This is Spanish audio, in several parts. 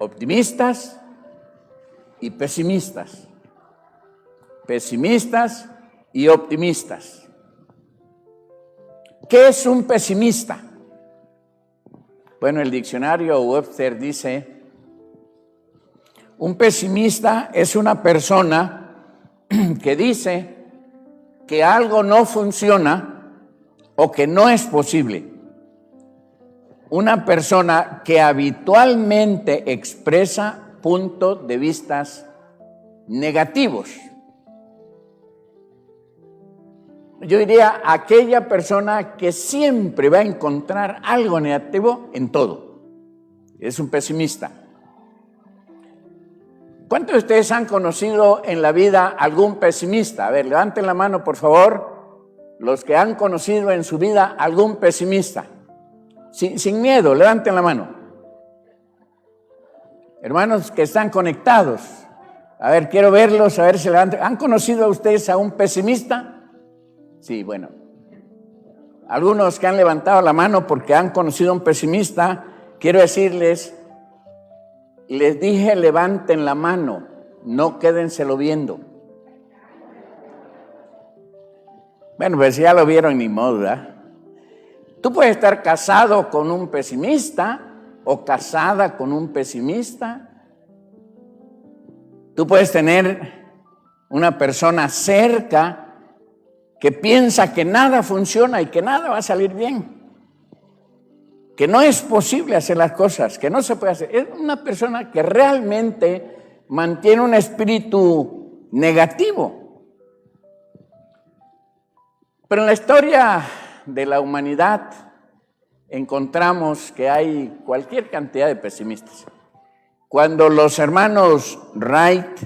optimistas y pesimistas. Pesimistas y optimistas. ¿Qué es un pesimista? Bueno, el diccionario Webster dice: un pesimista es una persona que dice que algo no funciona o que no es posible. Una persona que habitualmente expresa puntos de vista negativos. Yo diría aquella persona que siempre va a encontrar algo negativo en todo. Es un pesimista. ¿Cuántos de ustedes han conocido en la vida algún pesimista? A ver, levanten la mano, por favor, los que han conocido en su vida algún pesimista. Sin miedo, levanten la mano. Hermanos que están conectados, a ver, quiero verlos, a ver si levantan. ¿Han conocido ustedes a un pesimista? Sí, bueno. Algunos que han levantado la mano porque han conocido a un pesimista, quiero decirles, les dije levanten la mano, no quédenselo viendo. Bueno, pues ya lo vieron, ni modo, ¿verdad? Tú puedes estar casado con un pesimista o casada con un pesimista. Tú puedes tener una persona cerca que piensa que nada funciona y que nada va a salir bien, que no es posible hacer las cosas, que no se puede hacer. Es una persona que realmente mantiene un espíritu negativo. Pero en la historia de la humanidad encontramos que hay cualquier cantidad de pesimistas. Cuando los hermanos Wright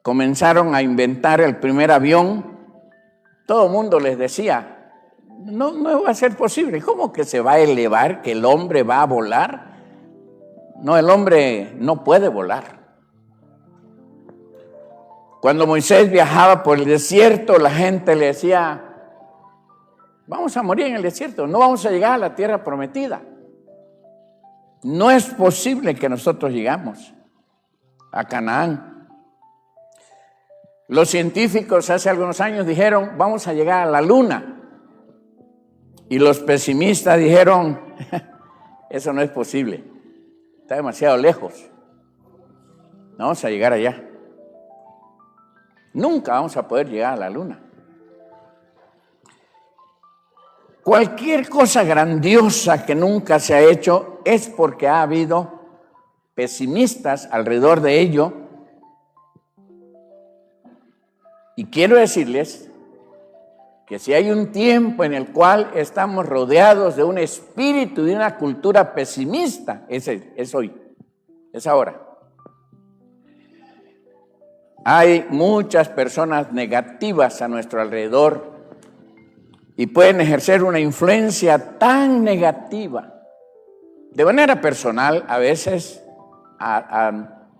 comenzaron a inventar el primer avión, todo el mundo les decía, no va a ser posible. ¿Cómo que se va a elevar, que el hombre va a volar? No, el hombre no puede volar. Cuando Moisés viajaba por el desierto, la gente le decía, vamos a morir en el desierto, no vamos a llegar a la tierra prometida. No es posible que nosotros llegamos a Canaán. Los científicos hace algunos años dijeron, vamos a llegar a la luna. Y los pesimistas dijeron, eso no es posible, está demasiado lejos, no vamos a llegar allá. Nunca vamos a poder llegar a la luna. Cualquier cosa grandiosa que nunca se ha hecho es porque ha habido pesimistas alrededor de ello. Y quiero decirles que si hay un tiempo en el cual estamos rodeados de un espíritu y de una cultura pesimista, es hoy, es ahora. Hay muchas personas negativas a nuestro alrededor y pueden ejercer una influencia tan negativa, de manera personal, a veces,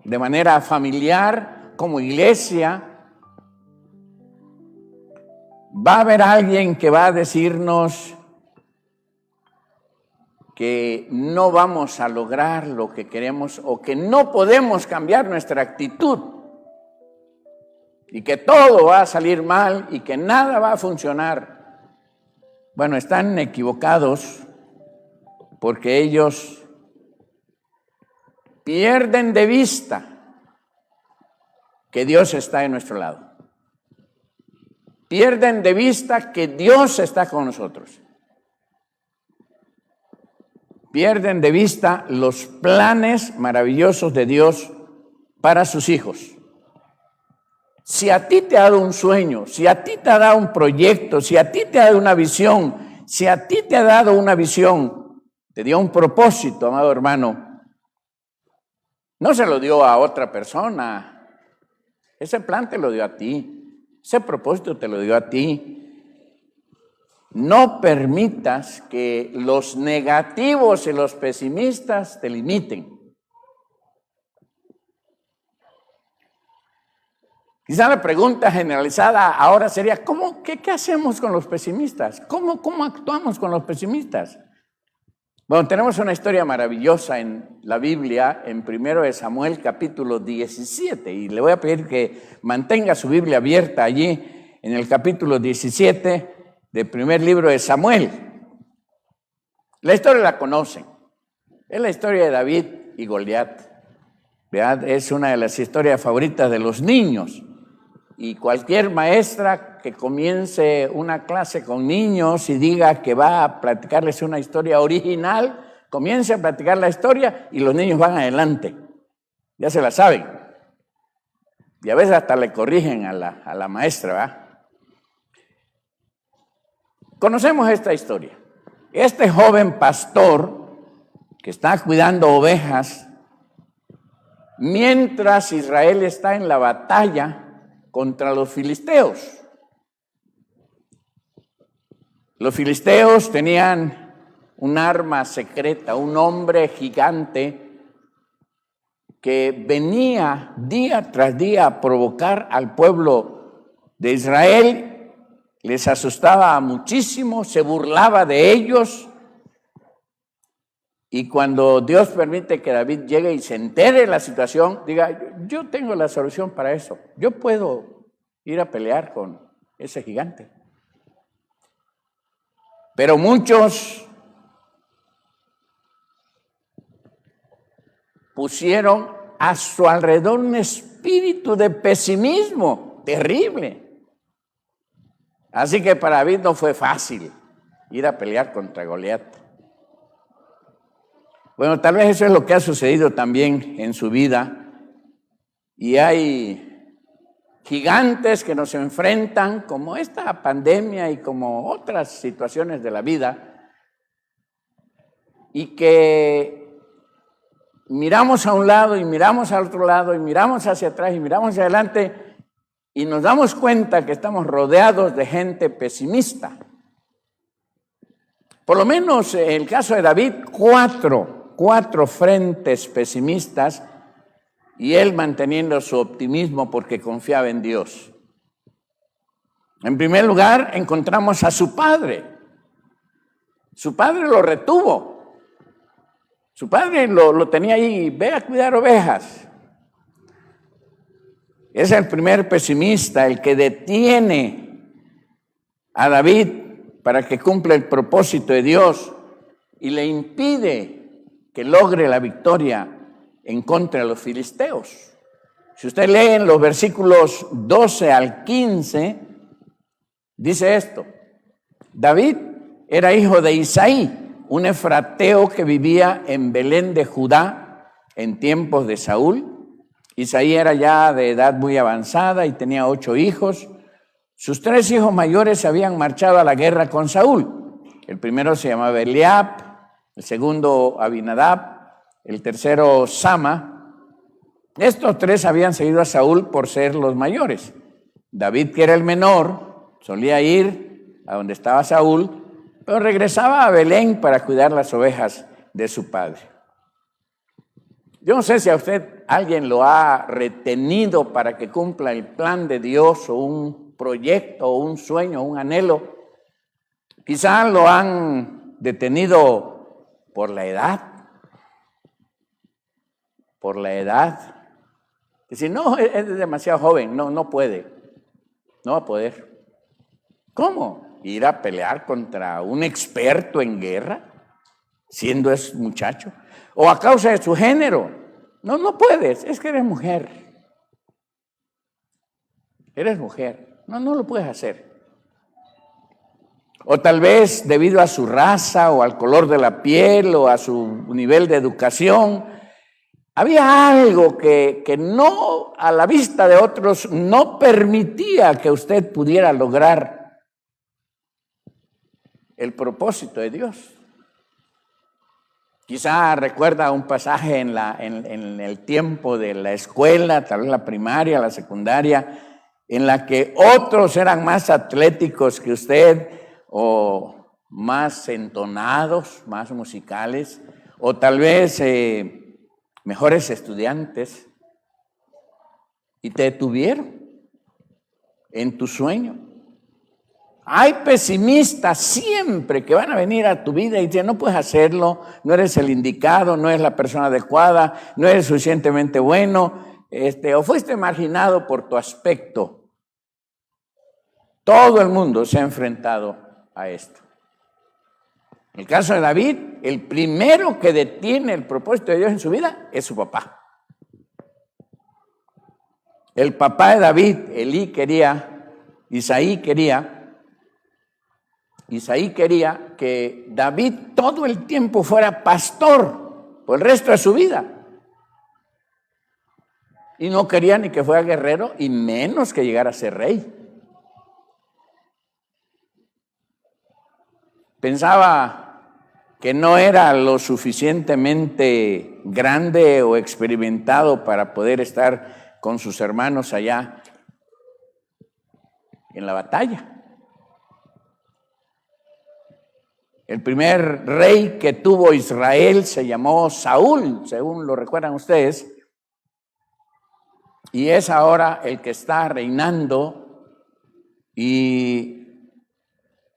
de manera familiar, como iglesia. Va a haber alguien que va a decirnos que no vamos a lograr lo que queremos o que no podemos cambiar nuestra actitud y que todo va a salir mal y que nada va a funcionar. Bueno, están equivocados porque ellos pierden de vista que Dios está de nuestro lado. Pierden de vista que Dios está con nosotros. Pierden de vista los planes maravillosos de Dios para sus hijos. Si a ti te ha dado un sueño, si a ti te ha dado un proyecto, si a ti te ha dado una visión, si a ti te ha dado una visión, te dio un propósito, amado hermano, no se lo dio a otra persona. Ese plan te lo dio a ti. Ese propósito te lo dio a ti. No permitas que los negativos y los pesimistas te limiten. Quizá la pregunta generalizada ahora sería, ¿qué hacemos con los pesimistas? ¿Cómo actuamos con los pesimistas? Bueno, tenemos una historia maravillosa en la Biblia, en 1 de Samuel capítulo 17, y le voy a pedir que mantenga su Biblia abierta allí en el capítulo 17 del primer libro de Samuel. La historia la conocen, es la historia de David y Goliat. ¿Verdad? Es una de las historias favoritas de los niños, y cualquier maestra que comience una clase con niños y diga que va a platicarles una historia original, comience a platicar la historia y los niños van adelante, ya se la saben, y a veces hasta le corrigen a la maestra, ¿verdad? Conocemos esta historia. Este joven pastor que está cuidando ovejas mientras Israel está en la batalla contra los filisteos. Los filisteos tenían un arma secreta, un hombre gigante que venía día tras día a provocar al pueblo de Israel, les asustaba muchísimo, se burlaba de ellos. Y cuando Dios permite que David llegue y se entere de la situación, diga, yo tengo la solución para eso. Yo puedo ir a pelear con ese gigante. Pero muchos pusieron a su alrededor un espíritu de pesimismo terrible. Así que para David no fue fácil ir a pelear contra Goliat. Bueno, tal vez eso es lo que ha sucedido también en su vida. Y hay gigantes que nos enfrentan, como esta pandemia y como otras situaciones de la vida, y que miramos a un lado y miramos al otro lado y miramos hacia atrás y miramos hacia adelante y nos damos cuenta que estamos rodeados de gente pesimista. Por lo menos en el caso de David, cuatro frentes pesimistas, y él manteniendo su optimismo porque confiaba en Dios. En primer lugar, encontramos a su padre. Su padre lo retuvo. Su padre lo tenía ahí, ve a cuidar ovejas. Es el primer pesimista, el que detiene a David para que cumpla el propósito de Dios y le impide que logre la victoria en contra de los filisteos. Si usted lee en los versículos 12 al 15, dice esto: David era hijo de Isaí, un efrateo que vivía en Belén de Judá en tiempos de Saúl. Isaí era ya de edad muy avanzada y tenía 8 hijos. Sus 3 hijos mayores se habían marchado a la guerra con Saúl. El primero se llamaba Eliab, el segundo Abinadab, el tercero Sama. Estos 3 habían seguido a Saúl por ser los mayores. David, que era el menor, solía ir a donde estaba Saúl, pero regresaba a Belén para cuidar las ovejas de su padre. Yo no sé si a usted alguien lo ha retenido para que cumpla el plan de Dios, o un proyecto, o un sueño, o un anhelo. Quizá lo han detenido por la edad. Por la edad. Decir, no, es demasiado joven, no puede, no va a poder. ¿Cómo? ¿Ir a pelear contra un experto en guerra, siendo es muchacho? ¿O a causa de su género? No puedes, es que eres mujer. Eres mujer, no lo puedes hacer. O tal vez debido a su raza, o al color de la piel, o a su nivel de educación, había algo que no, a la vista de otros, no permitía que usted pudiera lograr el propósito de Dios. Quizá recuerda un pasaje en el tiempo de la escuela, tal vez la primaria, la secundaria, en la que otros eran más atléticos que usted, o más entonados, más musicales, o tal vez mejores estudiantes, y te detuvieron en tu sueño. Hay pesimistas siempre que van a venir a tu vida y dicen, no puedes hacerlo, no eres el indicado, no eres la persona adecuada, no eres suficientemente bueno, o fuiste marginado por tu aspecto. Todo el mundo se ha enfrentado a esto. En el caso de David, el primero que detiene el propósito de Dios en su vida es su papá. El papá de David, Isaí quería que David todo el tiempo fuera pastor por el resto de su vida. Y no quería ni que fuera guerrero y menos que llegara a ser rey. Pensaba que no era lo suficientemente grande o experimentado para poder estar con sus hermanos allá en la batalla. El primer rey que tuvo Israel se llamó Saúl, según lo recuerdan ustedes, y es ahora el que está reinando. Y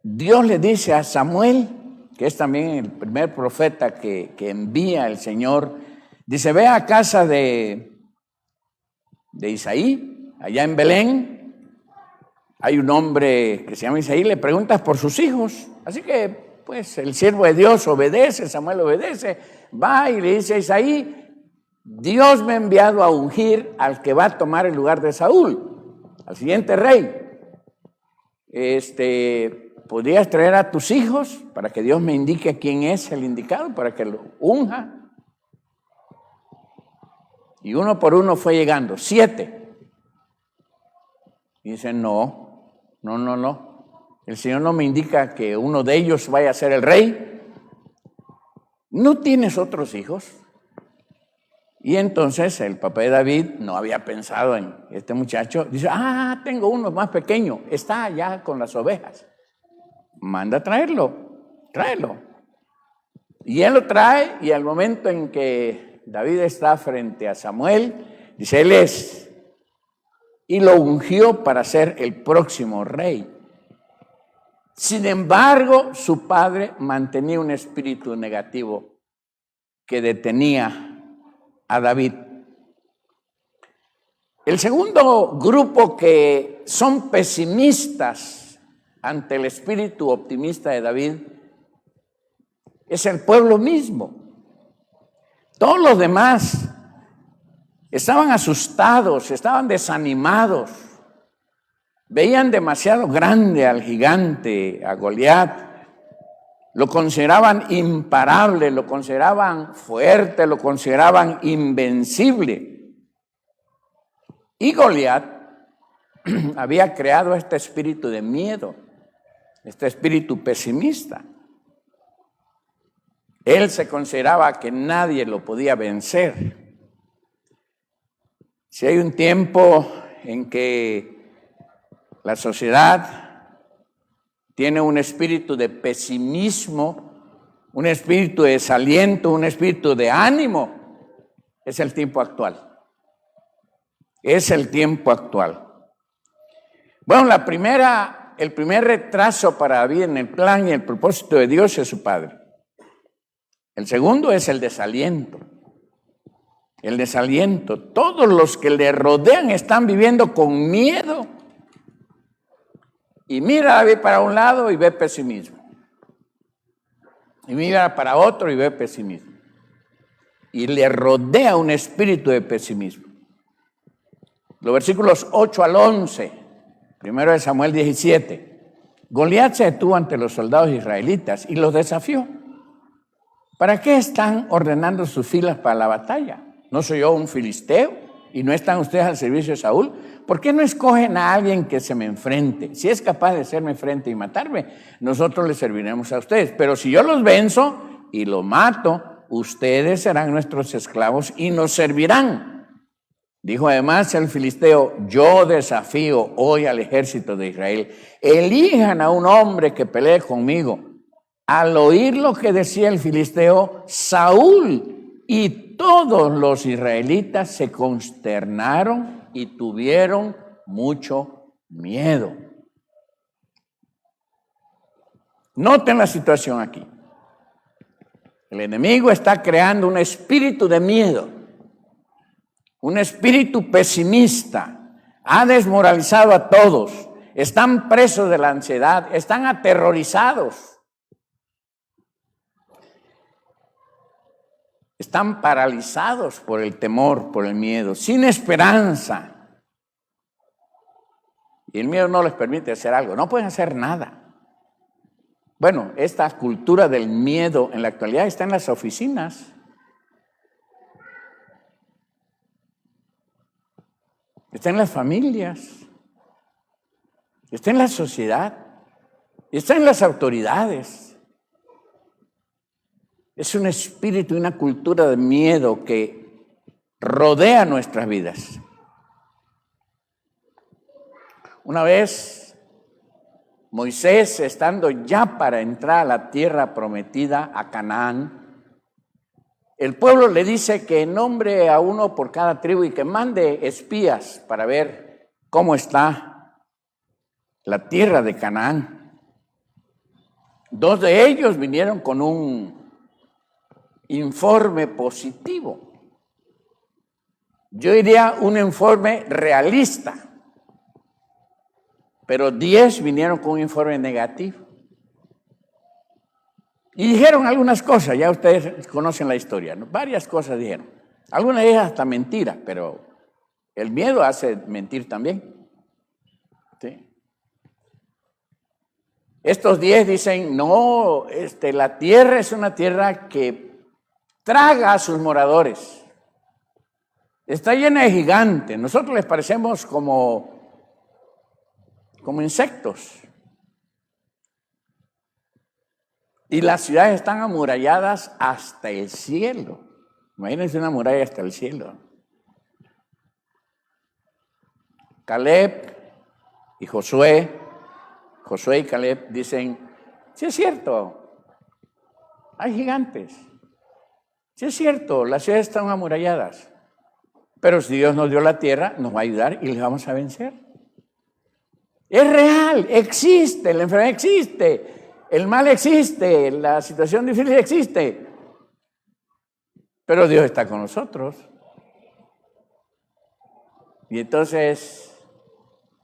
Dios le dice a Samuel, que es también el primer profeta que envía el Señor, dice, ve a casa de Isaí, allá en Belén, hay un hombre que se llama Isaí, le preguntas por sus hijos. Así que, pues, el siervo de Dios obedece, Samuel obedece, va y le dice a Isaí, Dios me ha enviado a ungir al que va a tomar el lugar de Saúl, al siguiente rey. ¿Podrías traer a tus hijos para que Dios me indique quién es el indicado, para que lo unja? Y uno por uno fue llegando, 7. Y dicen, no. El Señor no me indica que uno de ellos vaya a ser el rey. ¿No tienes otros hijos? Y entonces el papá de David no había pensado en este muchacho. Dice, tengo uno más pequeño, está allá con las ovejas. Manda a tráelo. Y él lo trae, y al momento en que David está frente a Samuel, dice, él es. Y lo ungió para ser el próximo rey. Sin embargo, su padre mantenía un espíritu negativo que detenía a David. El segundo grupo que son pesimistas ante el espíritu optimista de David es el pueblo mismo. Todos los demás estaban asustados, estaban desanimados, veían demasiado grande al gigante, a Goliat, lo consideraban imparable, lo consideraban fuerte, lo consideraban invencible. Y Goliat había creado este espíritu de miedo, este espíritu pesimista. Él se consideraba que nadie lo podía vencer. Si hay un tiempo en que la sociedad tiene un espíritu de pesimismo, un espíritu de desaliento, un espíritu de ánimo, es el tiempo actual. Es el tiempo actual. Bueno, el primer retraso para David en el plan y el propósito de Dios es su padre. El segundo es el desaliento. El desaliento. Todos los que le rodean están viviendo con miedo. Y mira a David para un lado y ve pesimismo. Y mira para otro y ve pesimismo. Y le rodea un espíritu de pesimismo. Los versículos 8 al 11, primero de Samuel 17. Goliat se detuvo ante los soldados israelitas y los desafió. ¿Para qué están ordenando sus filas para la batalla? ¿No soy yo un filisteo y no están ustedes al servicio de Saúl? ¿Por qué no escogen a alguien que se me enfrente? Si es capaz de hacerme frente y matarme, nosotros les serviremos a ustedes. Pero si yo los venzo y los mato, ustedes serán nuestros esclavos y nos servirán. Dijo además el filisteo, yo desafío hoy al ejército de Israel, elijan a un hombre que pelee conmigo. Al oír lo que decía el filisteo, Saúl y todos los israelitas se consternaron y tuvieron mucho miedo. Noten la situación aquí. El enemigo está creando un espíritu de miedo, un espíritu pesimista. Ha desmoralizado a todos. Están presos de la ansiedad, están aterrorizados. Están paralizados por el temor, por el miedo, sin esperanza. Y el miedo no les permite hacer algo, no pueden hacer nada. Bueno, esta cultura del miedo en la actualidad está en las oficinas. Está en las familias. Está en la sociedad. Está en las autoridades. Es un espíritu y una cultura de miedo que rodea nuestras vidas. Una vez, Moisés, estando ya para entrar a la tierra prometida, a Canaán, el pueblo le dice que nombre a uno por cada tribu y que mande espías para ver cómo está la tierra de Canaán. 2 de ellos vinieron con un informe positivo. Yo diría un informe realista. Pero 10 vinieron con un informe negativo. Y dijeron algunas cosas, ya ustedes conocen la historia, ¿no? Varias cosas dijeron. Algunas de ellas hasta mentiras, pero el miedo hace mentir también. ¿Sí? Estos 10 dicen, no, la tierra es una tierra que traga a sus moradores. Está llena de gigantes. Nosotros les parecemos como insectos. Y las ciudades están amuralladas hasta el cielo. Imagínense una muralla hasta el cielo. Caleb y Josué y Caleb dicen, sí es cierto, hay gigantes. Sí es cierto, las ciudades están amuralladas. Pero si Dios nos dio la tierra, nos va a ayudar y les vamos a vencer. Es real, existe, la enfermedad existe, el mal existe, la situación difícil existe. Pero Dios está con nosotros. Y entonces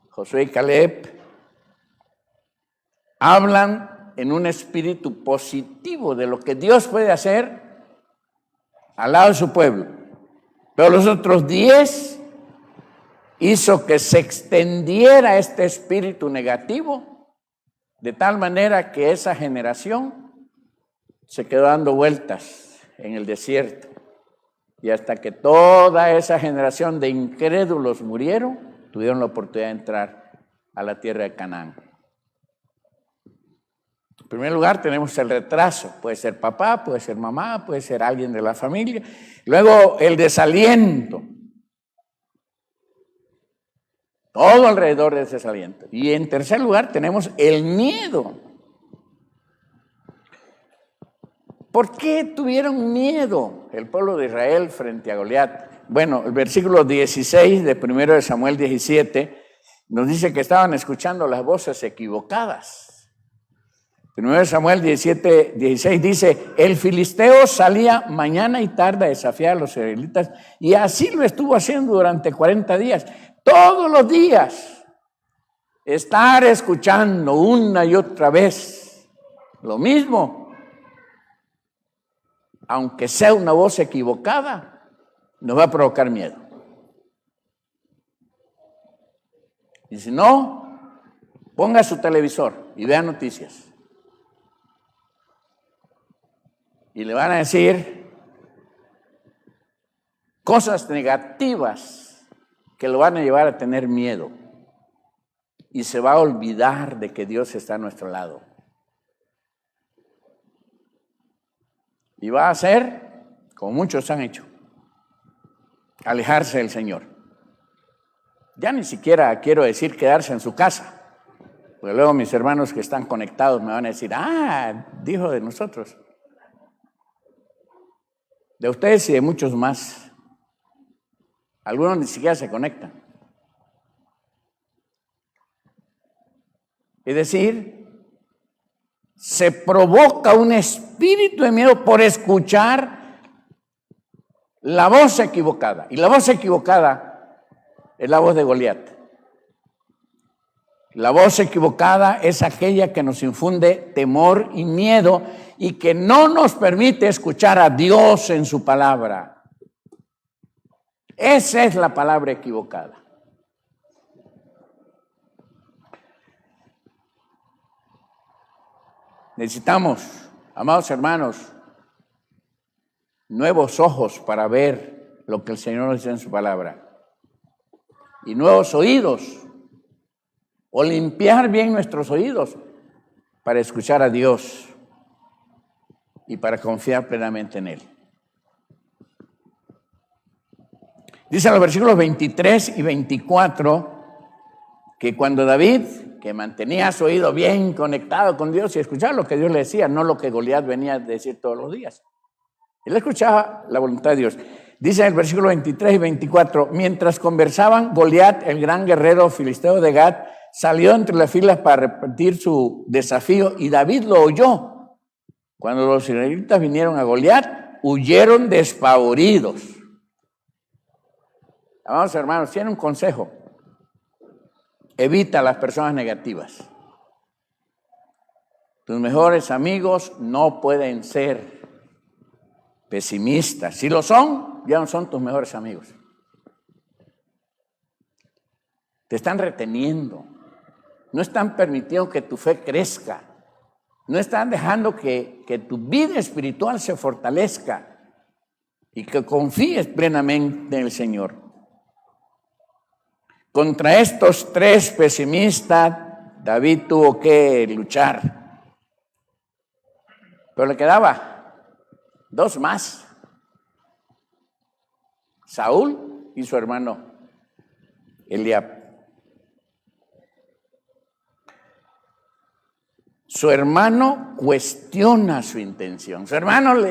Josué y Caleb hablan en un espíritu positivo de lo que Dios puede hacer al lado de su pueblo. Pero los otros 10 hizo que se extendiera este espíritu negativo de tal manera que esa generación se quedó dando vueltas en el desierto. Y hasta que toda esa generación de incrédulos murieron, tuvieron la oportunidad de entrar a la tierra de Canaán. En primer lugar tenemos el retraso, puede ser papá, puede ser mamá, puede ser alguien de la familia. Luego el desaliento. Todo alrededor de ese desaliento. Y en tercer lugar tenemos el miedo. ¿Por qué tuvieron miedo el pueblo de Israel frente a Goliat? Bueno, el versículo 16 de 1 Samuel 17 nos dice que estaban escuchando las voces equivocadas. 1 Samuel 16 dice, el filisteo salía mañana y tarde a desafiar a los israelitas y así lo estuvo haciendo durante 40 días. Todos los días, estar escuchando una y otra vez lo mismo, aunque sea una voz equivocada, nos va a provocar miedo. Y si no, ponga su televisor y vea noticias. Y le van a decir cosas negativas que lo van a llevar a tener miedo. Y se va a olvidar de que Dios está a nuestro lado. Y va a hacer, como muchos han hecho, alejarse del Señor. Ya ni siquiera quiero decir quedarse en su casa, porque luego mis hermanos que están conectados me van a decir, dijo de nosotros. De ustedes y de muchos más. Algunos ni siquiera se conectan. Es decir, se provoca un espíritu de miedo por escuchar la voz equivocada. Y la voz equivocada es la voz de Goliat. La voz equivocada es aquella que nos infunde temor y miedo y que no nos permite escuchar a Dios en su palabra. Esa es la palabra equivocada. Necesitamos, amados hermanos, nuevos ojos para ver lo que el Señor nos dice en su palabra. Y nuevos oídos, o limpiar bien nuestros oídos para escuchar a Dios y para confiar plenamente en Él. Dice en los versículos 23 y 24 que cuando David, que mantenía su oído bien conectado con Dios y escuchaba lo que Dios le decía, no lo que Goliat venía a decir todos los días. Él escuchaba la voluntad de Dios. Dice en el versículo 23 y 24, mientras conversaban, Goliat, el gran guerrero filisteo de Gat, salió entre las filas para repetir su desafío y David lo oyó. Cuando los israelitas vinieron a Goliat, huyeron despavoridos. Amados hermanos, tiene un consejo. Evita a las personas negativas. Tus mejores amigos no pueden ser pesimistas. Si lo son, ya no son tus mejores amigos. Te están reteniendo. No están permitiendo que tu fe crezca. No están dejando que tu vida espiritual se fortalezca y que confíes plenamente en el Señor. Contra estos tres pesimistas, David tuvo que luchar. Pero le quedaba dos más. Saúl y su hermano Eliab. Su hermano cuestiona su intención. Su hermano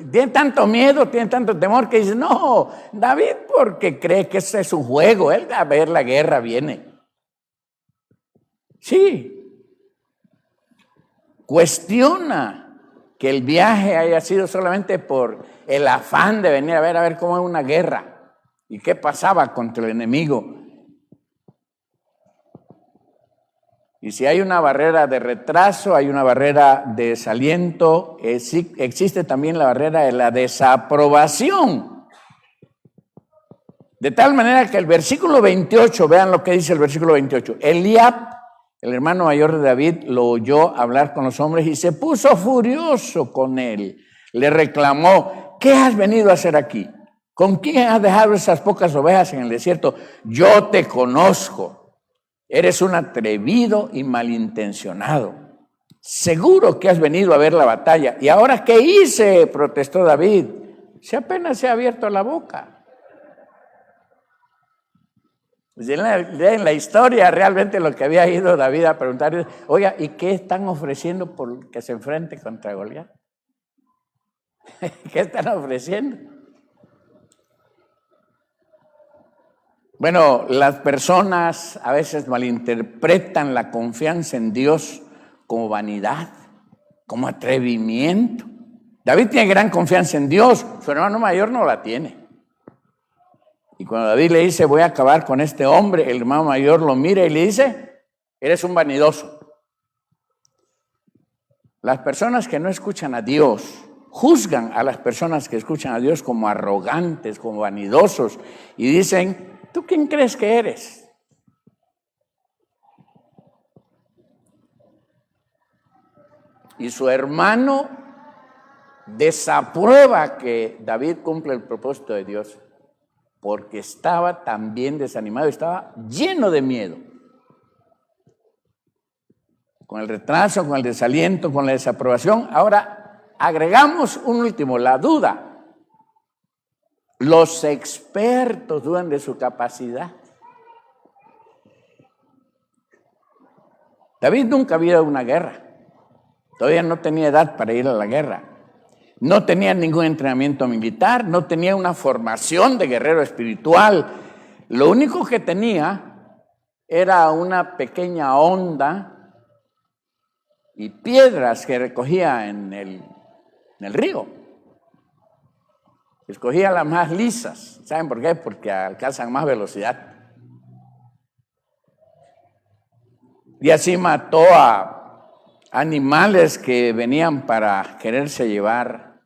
tiene tanto miedo, tiene tanto temor que dice, no, David porque cree que ese es un juego, él a ver la guerra viene. Sí, cuestiona que el viaje haya sido solamente por el afán de venir a ver cómo es una guerra y qué pasaba contra el enemigo. Y si hay una barrera de retraso, hay una barrera de desaliento, existe también la barrera de la desaprobación. De tal manera que el versículo 28, vean lo que dice el versículo 28. Eliab, el hermano mayor de David, lo oyó hablar con los hombres y se puso furioso con él. Le reclamó, ¿qué has venido a hacer aquí? ¿Con quién has dejado esas pocas ovejas en el desierto? Yo te conozco. Eres un atrevido y malintencionado. Seguro que has venido a ver la batalla. ¿Y ahora qué hice?, protestó David. Si apenas se ha abierto la boca. Pues en la historia realmente lo que había ido David a preguntar, oiga, ¿y qué están ofreciendo por que se enfrente contra Goliat? ¿Qué están ofreciendo? Bueno, las personas a veces malinterpretan la confianza en Dios como vanidad, como atrevimiento. David tiene gran confianza en Dios, su hermano mayor no la tiene. Y cuando David le dice, voy a acabar con este hombre, el hermano mayor lo mira y le dice, eres un vanidoso. Las personas que no escuchan a Dios juzgan a las personas que escuchan a Dios como arrogantes, como vanidosos y dicen, ¿tú quién crees que eres? Y su hermano desaprueba que David cumpla el propósito de Dios porque estaba también desanimado, estaba lleno de miedo. Con el retraso, con el desaliento, con la desaprobación. Ahora agregamos un último, la duda. Los expertos dudan de su capacidad. David nunca había ido a una guerra. Todavía no tenía edad para ir a la guerra. No tenía ningún entrenamiento militar, no tenía una formación de guerrero espiritual. Lo único que tenía era una pequeña onda y piedras que recogía en el río. Escogía las más lisas. ¿Saben por qué? Porque alcanzan más velocidad. Y así mató a animales que venían para quererse llevar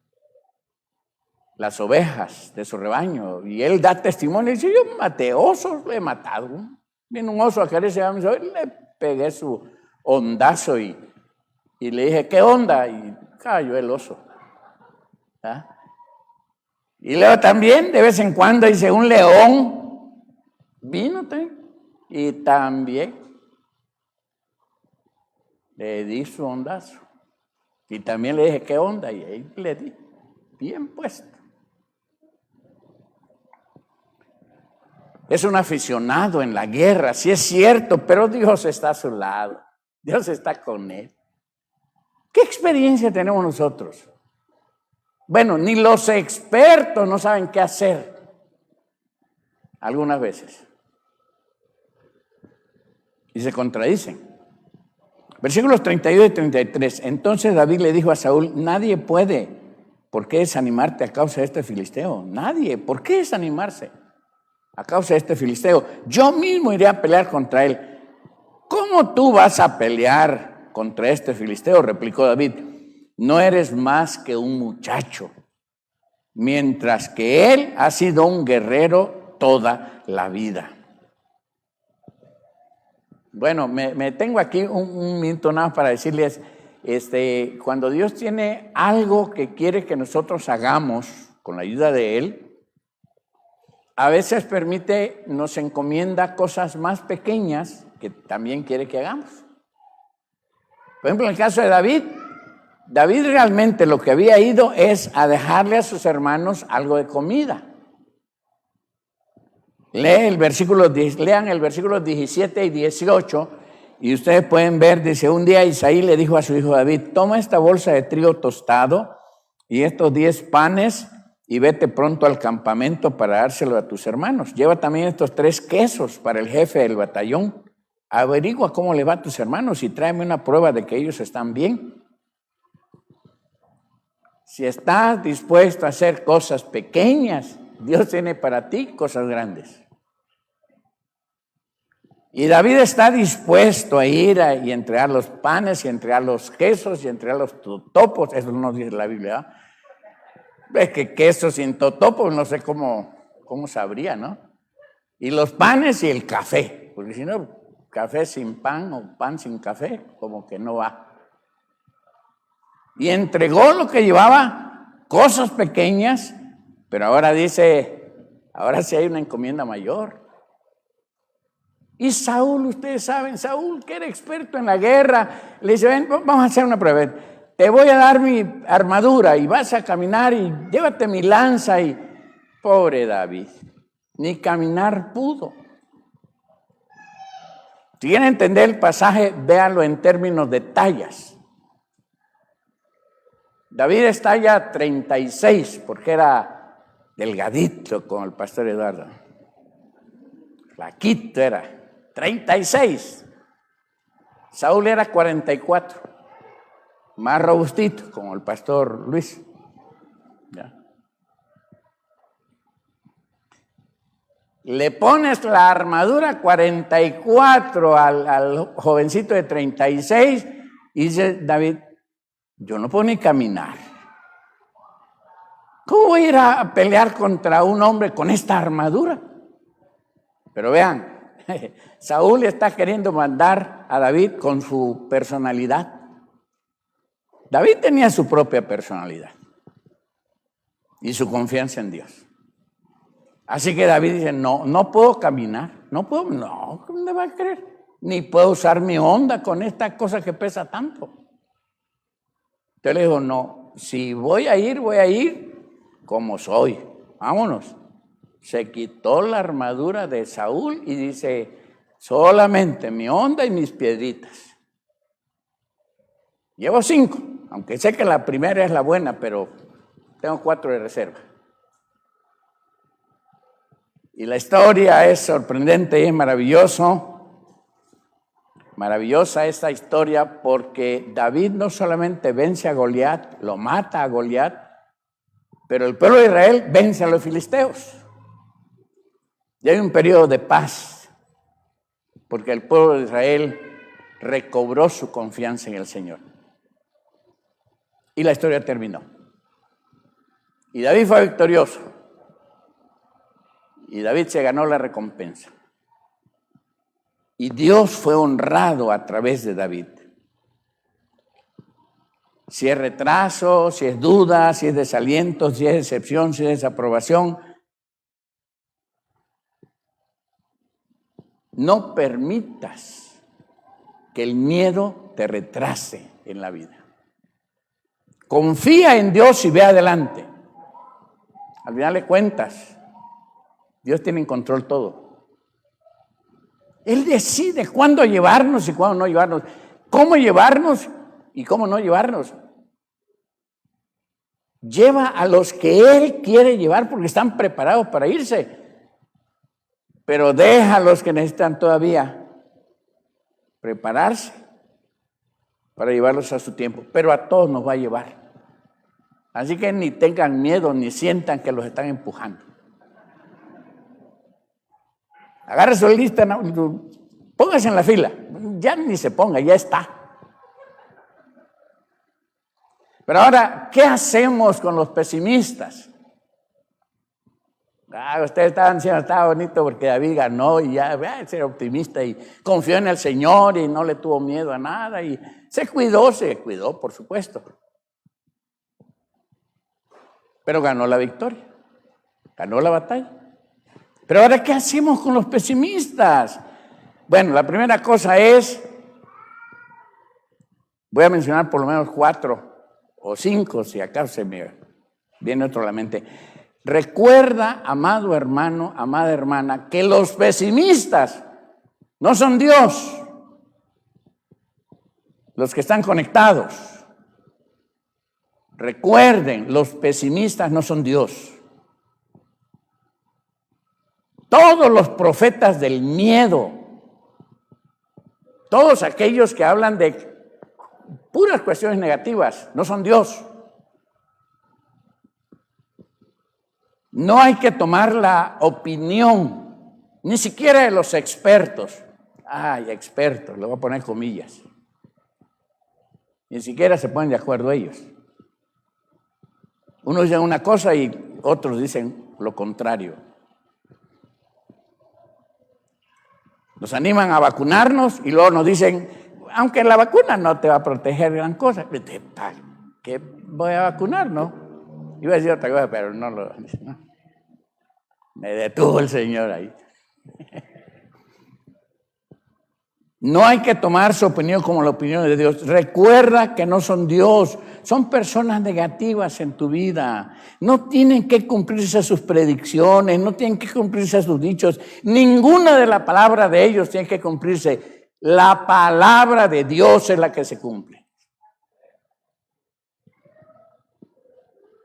las ovejas de su rebaño. Y él da testimonio y dice, yo maté osos, le he matado. Viene un oso a quererse llevar mis ovejas, le pegué su ondazo y le dije, ¿qué onda? Y cayó el oso. ¿Ah? Y luego también, de vez en cuando, dice, un león vino también, y también le di su ondazo. Y también le dije, ¿qué onda? Y ahí le di, bien puesto. Es un aficionado en la guerra, sí es cierto, pero Dios está a su lado. Dios está con él. ¿Qué experiencia tenemos nosotros? Bueno, ni los expertos no saben qué hacer algunas veces. Y se contradicen. Versículos 32 y 33. Entonces David le dijo a Saúl, nadie puede, ¿por qué desanimarte a causa de este filisteo? Nadie, ¿por qué desanimarse a causa de este filisteo? Yo mismo iré a pelear contra él. ¿Cómo tú vas a pelear contra este filisteo? Replicó David. No eres más que un muchacho, mientras que él ha sido un guerrero toda la vida. Bueno, me tengo aquí un minuto nada para decirles, cuando Dios tiene algo que quiere que nosotros hagamos con la ayuda de Él, a veces nos encomienda cosas más pequeñas que también quiere que hagamos. Por ejemplo, en el caso de David realmente lo que había ido es a dejarle a sus hermanos algo de comida. Lean el versículo 17 y 18 y ustedes pueden ver, dice, un día Isaí le dijo a su hijo David, toma esta bolsa de trigo tostado y estos 10 panes y vete pronto al campamento para dárselo a tus hermanos. Lleva también estos 3 quesos para el jefe del batallón. Averigua cómo le va a tus hermanos y tráeme una prueba de que ellos están bien. Si estás dispuesto a hacer cosas pequeñas, Dios tiene para ti cosas grandes. Y David está dispuesto a ir y entregar los panes y entregar los quesos y entregar los totopos. Eso no dice la Biblia. Es que quesos sin totopos no sé cómo sabría, ¿no? Y los panes y el café. Porque si no, café sin pan o pan sin café, como que no va. Y entregó lo que llevaba, cosas pequeñas, pero ahora dice, ahora sí hay una encomienda mayor. Y Saúl, ustedes saben, Saúl que era experto en la guerra, le dice, ven, vamos a hacer una prueba. Te voy a dar mi armadura y vas a caminar y llévate mi lanza. Y pobre David, ni caminar pudo. Si quieren entender el pasaje, véanlo en términos de tallas. David es talla 36 porque era delgadito con el pastor Eduardo. Flaquito era. 36. Saúl era 44. Más robustito, como el pastor Luis. ¿Ya? Le pones la armadura 44 al jovencito de 36 y dice David, yo no puedo ni caminar. ¿Cómo voy a ir a pelear contra un hombre con esta armadura? Pero vean, Saúl está queriendo mandar a David con su personalidad. David tenía su propia personalidad y su confianza en Dios. Así que David dice, no puedo caminar, ¿cómo le va a creer? Ni puedo usar mi onda con esta cosa que pesa tanto. Entonces le dijo, no, si voy a ir como soy, vámonos. Se quitó la armadura de Saúl y dice, solamente mi onda y mis piedritas. Llevo 5, aunque sé que la primera es la buena, pero tengo 4 de reserva. Y la historia es sorprendente y es maravilloso. Maravillosa esta historia porque David no solamente vence a Goliat, lo mata a Goliat, pero el pueblo de Israel vence a los filisteos. Y hay un periodo de paz, porque el pueblo de Israel recobró su confianza en el Señor. Y la historia terminó. Y David fue victorioso. Y David se ganó la recompensa. Y Dios fue honrado a través de David. Si es retraso, si es duda, si es desaliento, si es decepción, si es desaprobación, no permitas que el miedo te retrase en la vida. Confía en Dios y ve adelante. Al final de cuentas, Dios tiene en control todo. Él decide cuándo llevarnos y cuándo no llevarnos, cómo llevarnos y cómo no llevarnos. Lleva a los que Él quiere llevar porque están preparados para irse, pero deja a los que necesitan todavía prepararse para llevarlos a su tiempo, pero a todos nos va a llevar. Así que ni tengan miedo ni sientan que los están empujando. Agarre su lista, póngase en la fila. Ya ni se ponga, ya está. Pero ahora, ¿qué hacemos con los pesimistas? Ustedes estaban diciendo, estaba bonito porque David ganó y ya, ser optimista y confió en el Señor y no le tuvo miedo a nada y se cuidó, por supuesto. Pero ganó la victoria, ganó la batalla. Pero ahora, ¿qué hacemos con los pesimistas? Bueno, la primera cosa es, voy a mencionar por lo menos 4 o 5, si acaso se me viene otro a la mente. Recuerda, amado hermano, amada hermana, que los pesimistas no son Dios, los que están conectados. Recuerden, los pesimistas no son Dios. Todos los profetas del miedo, todos aquellos que hablan de puras cuestiones negativas, no son Dios. No hay que tomar la opinión, ni siquiera de los expertos. Ay, expertos, le voy a poner comillas. Ni siquiera se ponen de acuerdo ellos. Unos dicen una cosa y otros dicen lo contrario. Nos animan a vacunarnos y luego nos dicen, aunque la vacuna no te va a proteger gran cosa, ¿qué voy a vacunar, no? Iba a decir otra cosa, pero no lo dice, ¿no? Me detuvo el Señor ahí. No hay que tomar su opinión como la opinión de Dios. Recuerda que no son Dios, son personas negativas en tu vida. No tienen que cumplirse sus predicciones, no tienen que cumplirse sus dichos. Ninguna de la palabra de ellos tiene que cumplirse. La palabra de Dios es la que se cumple.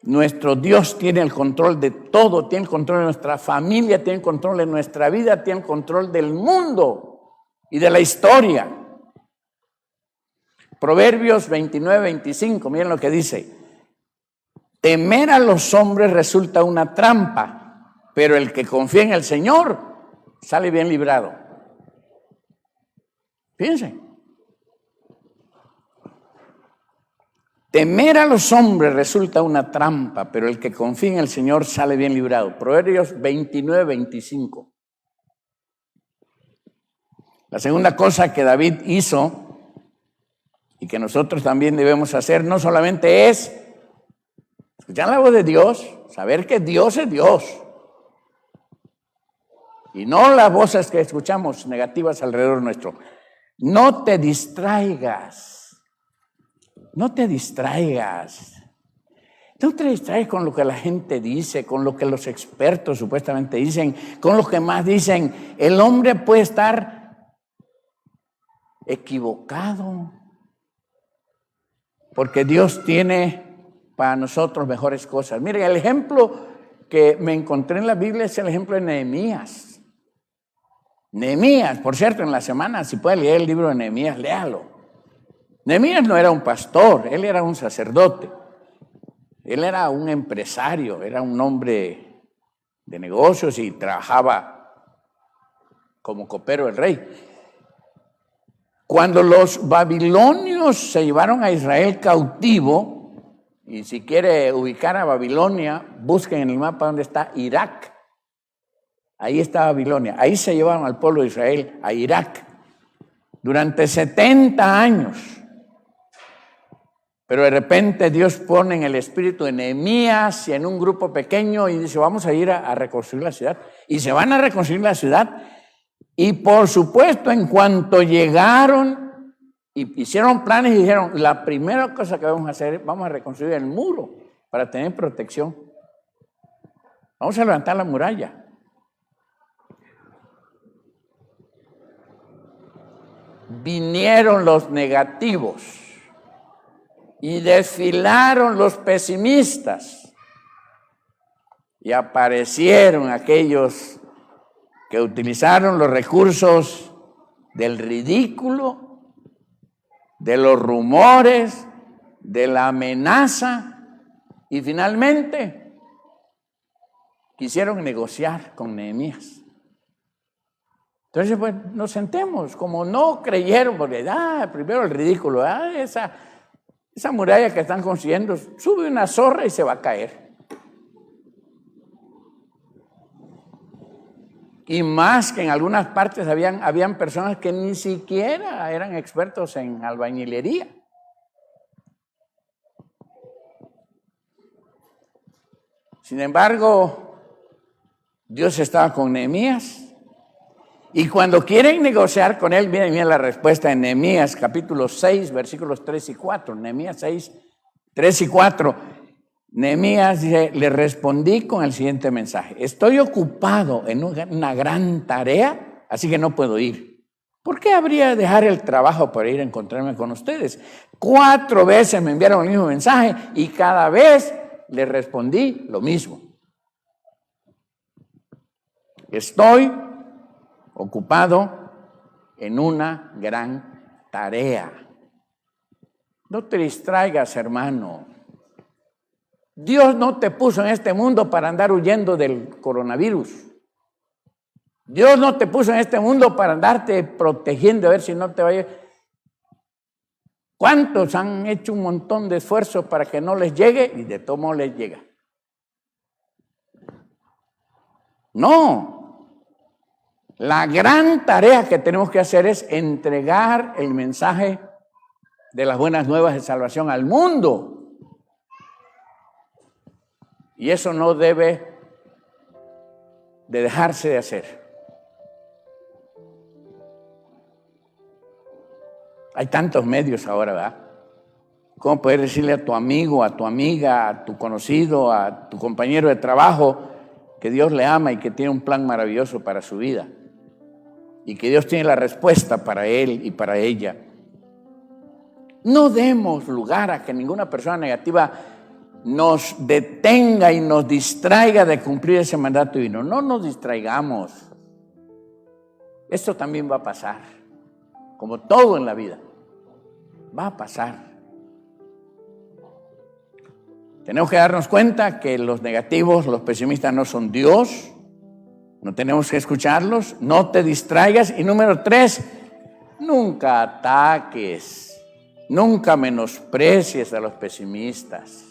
Nuestro Dios tiene el control de todo, tiene el control de nuestra familia, tiene el control de nuestra vida, tiene el control del mundo y de la historia. Proverbios 29-25, miren lo que dice. Temer a los hombres resulta una trampa, pero el que confía en el Señor sale bien librado. Fíjense. Temer a los hombres resulta una trampa, pero el que confía en el Señor sale bien librado. Proverbios 29-25. La segunda cosa que David hizo y que nosotros también debemos hacer no solamente es escuchar la voz de Dios, saber que Dios es Dios y no las voces que escuchamos negativas alrededor nuestro. No te distraigas, no te distraigas. No te distraigas con lo que la gente dice, con lo que los expertos supuestamente dicen, con lo que más dicen. El hombre puede estar equivocado, porque Dios tiene para nosotros mejores cosas. Miren, el ejemplo que me encontré en la Biblia es el ejemplo de Nehemías. Nehemías, por cierto, en la semana, si puede leer el libro de Nehemías, léalo. Nehemías no era un pastor, él era un sacerdote. Él era un empresario, era un hombre de negocios y trabajaba como copero del rey. Cuando los babilonios se llevaron a Israel cautivo, y si quiere ubicar a Babilonia, busquen en el mapa donde está Irak. Ahí está Babilonia. Ahí se llevaron al pueblo de Israel a Irak durante 70 años. Pero de repente Dios pone en el espíritu de Nehemías y en un grupo pequeño y dice, vamos a ir a reconstruir la ciudad. Y se van a reconstruir la ciudad. Y por supuesto, en cuanto llegaron y hicieron planes y dijeron, la primera cosa que vamos a hacer, vamos a reconstruir el muro para tener protección. Vamos a levantar la muralla. Vinieron los negativos y desfilaron los pesimistas y aparecieron aquellos que utilizaron los recursos del ridículo, de los rumores, de la amenaza y finalmente quisieron negociar con Nehemías. Entonces, pues, nos sentemos, como no creyeron, porque, primero el ridículo, esa muralla que están construyendo, sube una zorra y se va a caer. Y más que en algunas partes habían personas que ni siquiera eran expertos en albañilería. Sin embargo, Dios estaba con Nehemías. Y cuando quieren negociar con él, miren la respuesta en Nehemías capítulo 6, versículos 3 y 4. Nehemías 6, 3 y 4. Nehemías dice, le respondí con el siguiente mensaje. Estoy ocupado en una gran tarea, así que no puedo ir. ¿Por qué habría de dejar el trabajo para ir a encontrarme con ustedes? 4 veces me enviaron el mismo mensaje y cada vez le respondí lo mismo. Estoy ocupado en una gran tarea. No te distraigas, hermano. Dios no te puso en este mundo para andar huyendo del coronavirus. Dios no te puso en este mundo para andarte protegiendo a ver si no te vaya. ¿Cuántos han hecho un montón de esfuerzos para que no les llegue y de todo modo les llega? No. La gran tarea que tenemos que hacer es entregar el mensaje de las buenas nuevas de salvación al mundo. Y eso no debe de dejarse de hacer. Hay tantos medios ahora, ¿verdad? ¿Cómo poder decirle a tu amigo, a tu amiga, a tu conocido, a tu compañero de trabajo que Dios le ama y que tiene un plan maravilloso para su vida? Y que Dios tiene la respuesta para él y para ella. No demos lugar a que ninguna persona negativa nos detenga y nos distraiga de cumplir ese mandato divino. No nos distraigamos. Esto también va a pasar, como todo en la vida. Va a pasar. Tenemos que darnos cuenta que los negativos, los pesimistas no son Dios. No tenemos que escucharlos, no te distraigas. Y número 3, nunca ataques, nunca menosprecies a los pesimistas.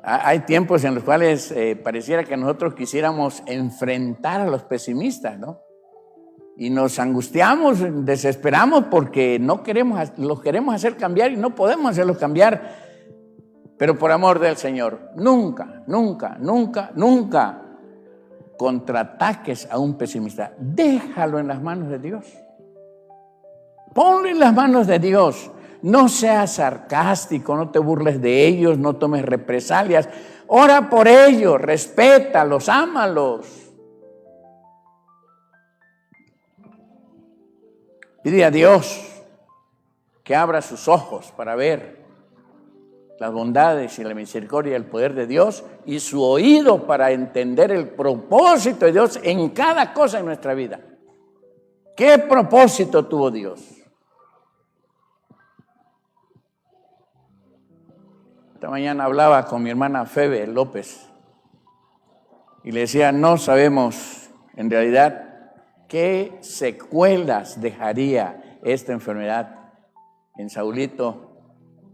Hay tiempos en los cuales pareciera que nosotros quisiéramos enfrentar a los pesimistas, ¿no? Y nos angustiamos, desesperamos porque los queremos hacer cambiar y no podemos hacerlos cambiar. Pero por amor del Señor, nunca, nunca, nunca, nunca contraataques a un pesimista. Déjalo en las manos de Dios. Ponlo en las manos de Dios. No seas sarcástico, no te burles de ellos, no tomes represalias. Ora por ellos, respétalos, ámalos. Pide a Dios que abra sus ojos para ver las bondades y la misericordia y el poder de Dios y su oído para entender el propósito de Dios en cada cosa en nuestra vida. ¿Qué propósito tuvo Dios? Esta mañana hablaba con mi hermana Febe López y le decía, no sabemos en realidad qué secuelas dejaría esta enfermedad en Saulito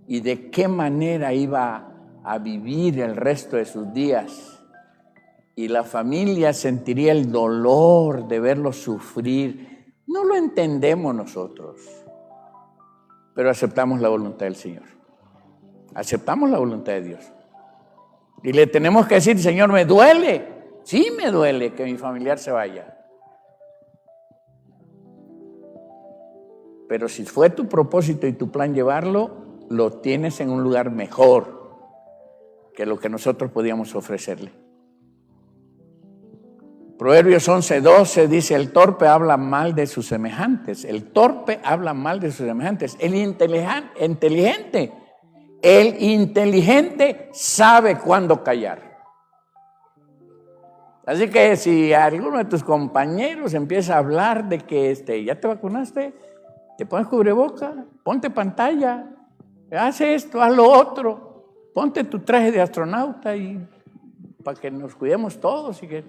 y de qué manera iba a vivir el resto de sus días. Y la familia sentiría el dolor de verlo sufrir. No lo entendemos nosotros, pero aceptamos la voluntad del Señor. Aceptamos la voluntad de Dios. Y le tenemos que decir, Señor, me duele. Sí me duele que mi familiar se vaya. Pero si fue tu propósito y tu plan llevarlo, lo tienes en un lugar mejor que lo que nosotros podíamos ofrecerle. Proverbios 11:12 dice, el torpe habla mal de sus semejantes. El torpe habla mal de sus semejantes. El inteligente sabe cuándo callar. Así que si alguno de tus compañeros empieza a hablar de que ya te vacunaste, te pones cubreboca, ponte pantalla, haz esto, haz lo otro, ponte tu traje de astronauta y para que nos cuidemos todos y que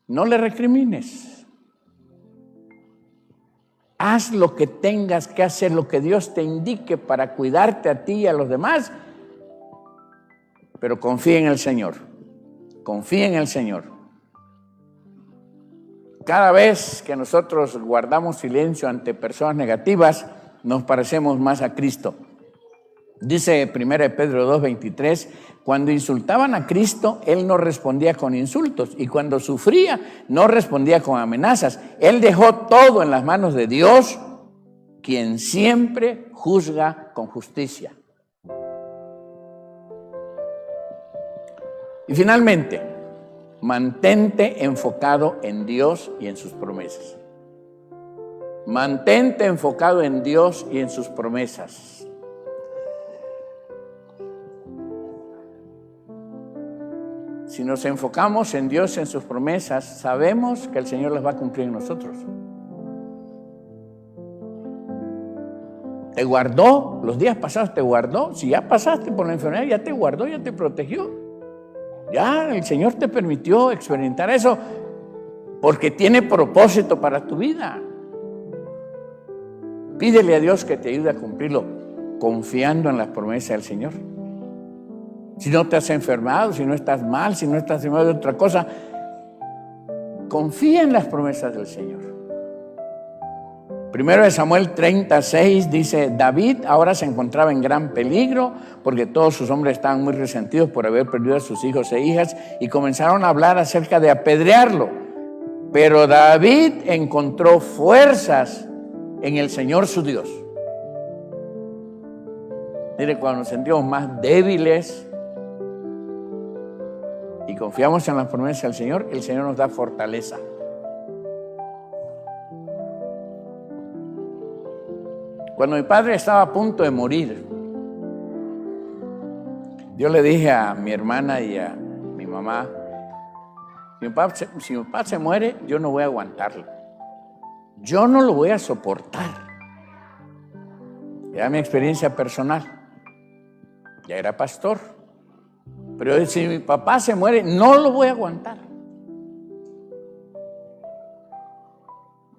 no le recrimines. Haz lo que tengas que hacer, lo que Dios te indique para cuidarte a ti y a los demás, pero confía en el Señor. Confía en el Señor. Cada vez que nosotros guardamos silencio ante personas negativas, nos parecemos más a Cristo. Dice 1 Pedro 2:23, cuando insultaban a Cristo, Él no respondía con insultos, y cuando sufría, no respondía con amenazas. Él dejó todo en las manos de Dios, quien siempre juzga con justicia. Y finalmente, mantente enfocado en Dios y en sus promesas. Mantente enfocado en Dios y en sus promesas. Si nos enfocamos en Dios y en sus promesas, sabemos que el Señor las va a cumplir en nosotros. Te guardó, los días pasados te guardó. Si ya pasaste por la enfermedad, ya te guardó, ya te protegió. Ya el Señor te permitió experimentar eso porque tiene propósito para tu vida. Pídele a Dios que te ayude a cumplirlo confiando en las promesas del Señor. Si no te has enfermado, si no estás mal, si no estás enfermado de otra cosa, confía en las promesas del Señor. Primero de Samuel 36 dice, David ahora se encontraba en gran peligro porque todos sus hombres estaban muy resentidos por haber perdido a sus hijos e hijas y comenzaron a hablar acerca de apedrearlo. Pero David encontró fuerzas en el Señor su Dios. Mire, cuando nos sentimos más débiles y confiamos en las promesas del Señor, el Señor nos da fortaleza. Cuando mi padre estaba a punto de morir, yo le dije a mi hermana y a mi mamá, si mi papá se muere, yo no voy a aguantarlo. Yo no lo voy a soportar. Era mi experiencia personal. Ya era pastor. Pero si mi papá se muere, no lo voy a aguantar.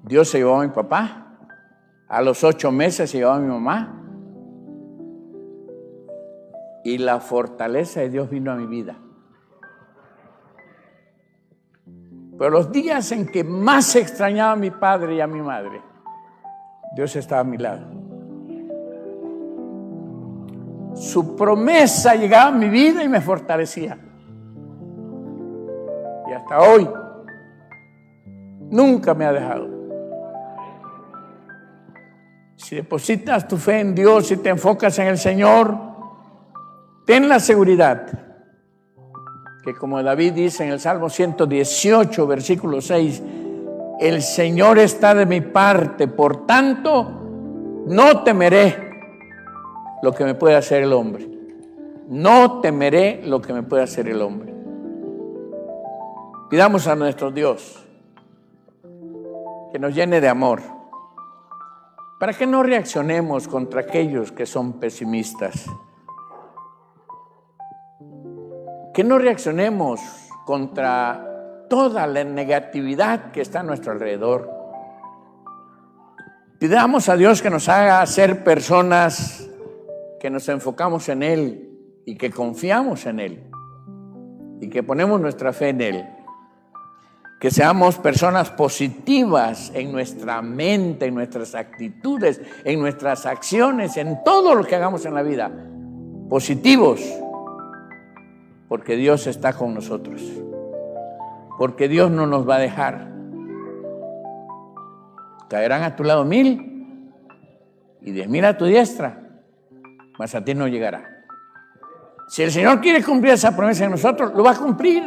Dios se llevó a mi papá. A los 8 meses se llevó a mi mamá. Y la fortaleza de Dios vino a mi vida. Pero los días en que más extrañaba a mi padre y a mi madre, Dios estaba a mi lado. Su promesa llegaba a mi vida y me fortalecía. Y hasta hoy, nunca me ha dejado. Si depositas tu fe en Dios y te enfocas en el Señor, ten la seguridad que, como David dice en el Salmo 118, versículo 6, el Señor está de mi parte, por tanto, no temeré. lo que me puede hacer el hombre. No temeré lo que me puede hacer el hombre. Pidamos a nuestro Dios que nos llene de amor, para que no reaccionemos contra aquellos que son pesimistas. Que no reaccionemos contra toda la negatividad que está a nuestro alrededor. Pidamos a Dios que nos haga ser personas que nos enfocamos en Él y que confiamos en Él y que ponemos nuestra fe en Él. Que seamos personas positivas en nuestra mente, en nuestras actitudes, en nuestras acciones, en todo lo que hagamos en la vida. Positivos, porque Dios está con nosotros, porque Dios no nos va a dejar. Caerán a tu lado 1000 y 10,000 a tu diestra, mas a ti no llegará. Si el Señor quiere cumplir esa promesa en nosotros, lo va a cumplir.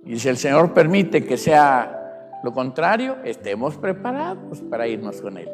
Y si el Señor permite que sea lo contrario, estemos preparados para irnos con Él.